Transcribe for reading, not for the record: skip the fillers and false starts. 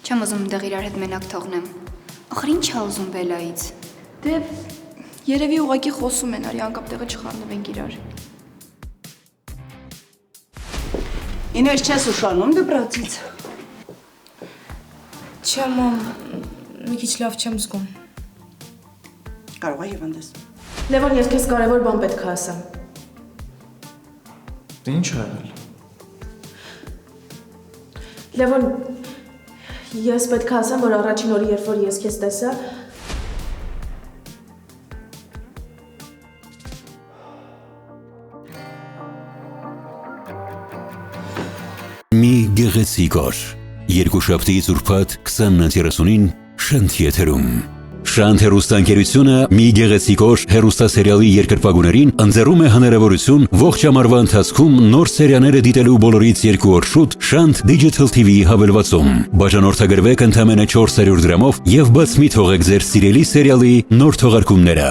Չեմ ուզում դեղ իրար հետ մենակ թողնեմ։ Ախր ինչ ա ուզում Բելայից։ Դե երևի ուղղակի խոսում են, արի անկապ տեղը չխառնվենք իրար։ Իներ չես ուշանում դպրոցից։ Չէ, մամ, մի քիչ լավ չեմ զգում։ Կարող է Եվանդես։ Լևոն, ես քեզ կարևոր բան պետք է ասեմ։ Դե ինչ ա եղել։ Լևոն, ես պետք է ասեմ, որ առաջին օրը, երբ որ ես քեզ տեսա, Մի գեղեցիկ օր, երկուշաբթիից ուրբաթ 20:30-ին Շանթ եթերում։ Շանթ հեռուստաընկերությունը մի գեղեցիկ օր հեռուստասերիալի երկրպագուներին ընձեռում է հնարավորություն ողջ ամառվա ընթացքում նոր սերիալները դիտելու բոլորից 2 օր շուտ Շանթ Digital TV հավելվածում։ Բաժանորդագրվեք ընդամենը 400 դրամով և բաց մի թողեք ձեր սիրելի սերիալի նոր թողարկումները։